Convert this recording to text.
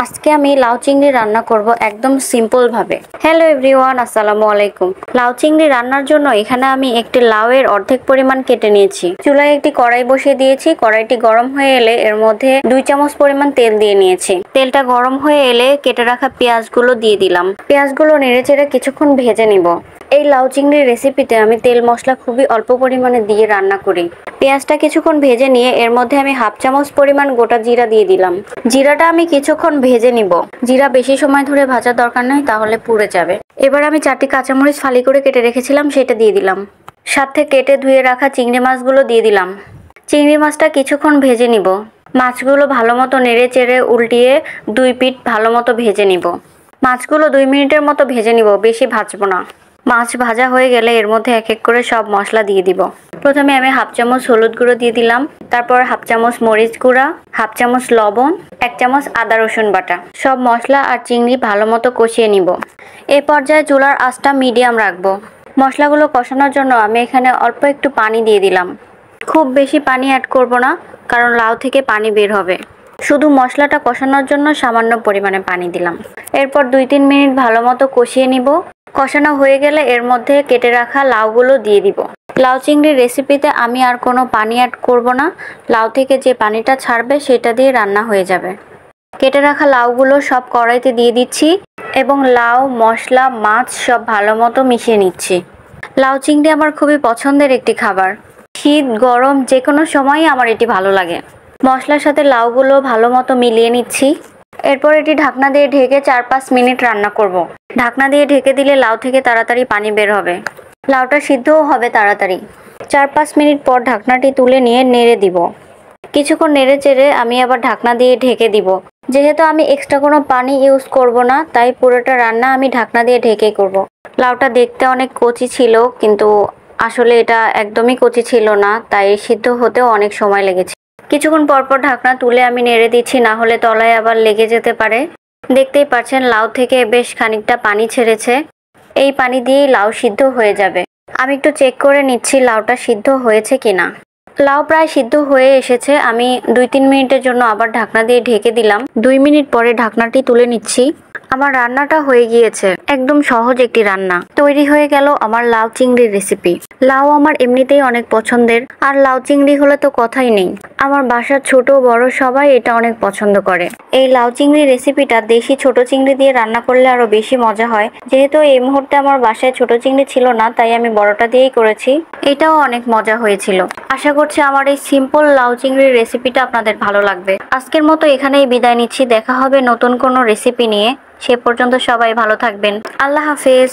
আজকে আমি লাউ চিংড়ি রান্না করব একদম সিম্পল ভাবে। হ্যালো এভরিওয়ান, আসসালামু আলাইকুম। লাউ চিংড়ি রান্নার জন্য এখানে আমি একটি লাউয়ের অর্ধেক পরিমাণ কেটে নিয়েছি। চুলায় একটি কড়াই বসিয়ে দিয়েছি। কড়াইটি গরম হয়ে এলে এর মধ্যে 2 চামচ পরিমাণ তেল দিয়ে নিয়েছি। তেলটা গরম হয়ে এলে কেটে রাখা পেঁয়াজগুলো দিয়ে দিলাম। পেঁয়াজগুলো নেড়েচেড়ে কিছুক্ষণ ভেজে নিব। এই লাউ চিংড়ির রেসিপিতে আমি তেল মশলা খুবই অল্প পরিমাণে দিয়ে রান্না করি। পেঁয়াজটা কিছুক্ষণ ভেজে নিয়ে এর মধ্যে আমি 1/2 চামচ পরিমাণ গোটা জিরা দিয়ে দিলাম। জিরাটা আমি কিছুক্ষণ ভেজে নিব। জিরা বেশি সময় ধরে ভাজার দরকার নেই, তাহলে পুড়ে যাবে। এবার আমি 4টি কাঁচামরিচ ফালি করে কেটে রেখেছিলাম, সেটা দিয়ে দিলাম। সাথে কেটে ধুয়ে রাখা চিংড়ি মাছগুলো দিয়ে দিলাম। চিংড়ি মাছটা কিছুক্ষণ ভেজে নিব। মাছগুলো ভালো মতো নেড়ে চেড়ে উল্টিয়ে 2 পিঠ ভালো মতো ভেজে নিব। মাছগুলো 2 মিনিটের মতো ভেজে নিব, বেশি ভাজবো না। মাছ ভাজা হয়ে গেলে এর মধ্যে এক এক করে সব মশলা দিয়ে দিব। প্রথমে আমি 1/2 চামচ হলুদ গুঁড়ো দিয়ে দিলাম, তারপর 1/2 চামচ মরিচ গুঁড়া, 1/2 চামচ লবণ, 1 চামচ আদা রসুন বাটা। সব মশলা আর চিংড়ি ভালো মতো কষিয়ে নিব। এ পর্যায়ে চুলার আঁচটা মিডিয়াম রাখবো। মশলাগুলো কষানোর জন্য আমি এখানে অল্প একটু পানি দিয়ে দিলাম। খুব বেশি পানি অ্যাড করব না, কারণ লাউ থেকে পানি বের হবে। শুধু মশলাটা কষানোর জন্য সামান্য পরিমাণে পানি দিলাম। এরপর 2-3 মিনিট ভালো মতো কষিয়ে নিব। কষানো হয়ে গেলে এর মধ্যে কেটে রাখা লাউগুলো দিয়ে দিব। লাউ চিংড়ির রেসিপিতে আমি আর কোনো পানি অ্যাড করব না। লাউ থেকে যে পানিটা ছাড়বে সেটা দিয়ে রান্না হয়ে যাবে। কেটে রাখা লাউগুলো সব কড়াইতে দিয়ে দিচ্ছি এবং লাউ, মশলা, মাছ সব ভালো মতো মিশিয়ে নিচ্ছি। লাউ চিংড়ি আমার খুবই পছন্দের একটি খাবার। শীত গরম যে কোনো সময়ই আমার এটি ভালো লাগে। মশলার সাথে লাউগুলো ভালো মতো মিলিয়ে নিচ্ছি। এরপর এটি ঢাকনা দিয়ে ঢেকে 4-5 মিনিট রান্না করব। ঢাকনা দিয়ে ঢেকে দিলে লাউ থেকে তাড়াতাড়ি পানি বের হবে। লাউটা সিদ্ধও হবে তাড়াতাড়ি। 4-5 মিনিট পর ঢাকনাটি তুলে নিয়ে নেড়ে দিব। কিছুক্ষণ নেড়ে চেড়ে আমি আবার ঢাকনা দিয়ে ঢেকে দিব। যেহেতু আমি এক্সট্রা কোনো পানি ইউজ করব না, তাই পুরোটা রান্না আমি ঢাকনা দিয়ে ঢেকে করব। লাউটা দেখতে অনেক কচি ছিল, কিন্তু আসলে এটা একদমই কচি ছিল না, তাই সিদ্ধ হতেও অনেক সময় লেগেছে। কিছুক্ষণ পরপর ঢাকনা তুলে আমি নেড়ে দিচ্ছি, না হলে তলায় আবার লেগে যেতে পারে। দেখতেই পাচ্ছেন লাউ থেকে বেশ খানিকটা পানি ছেড়েছে। এই পানি দিয়েই লাউ সিদ্ধ হয়ে যাবে। আমি একটু চেক করে নিচ্ছি লাউটা সিদ্ধ হয়েছে কিনা। লাউ প্রায় সিদ্ধ হয়ে এসেছে। আমি 2-3 মিনিটের জন্য আবার ঢাকনা দিয়ে ঢেকে দিলাম। 2 মিনিট পরে ঢাকনাটি তুলে নিচ্ছি। আমার রান্নাটা হয়ে গিয়েছে। একদম সহজ একটি রান্না তৈরি হয়ে গেল আমার লাউ চিংড়ির রেসিপি। লাউ আমার এমনিতেই অনেক পছন্দের, আর লাউ চিংড়ি হলে তো কথাই নেই। আমার বাসার ছোট বড় সবাই এটা অনেক পছন্দ করে। এই লাউ চিংড়ি রেসিপিটা দেশি ছোট চিংড়ি দিয়ে রান্না করলে আরো বেশি মজা হয়। যেহেতু এই মুহূর্তে আমার বাসায় ছোট চিংড়ি ছিল না, তাই আমি বড়টা দিয়েই করেছি। এটাও অনেক মজা হয়েছিল। আশা করছি আমার এই সিম্পল লাউ চিংড়ির রেসিপিটা আপনাদের ভালো লাগবে। আজকের মতো এখানেই বিদায় নিচ্ছি। দেখা হবে নতুন কোনো রেসিপি নিয়ে। সে পর্যন্ত সবাই ভালো থাকবেন। আল্লাহ হাফেজ।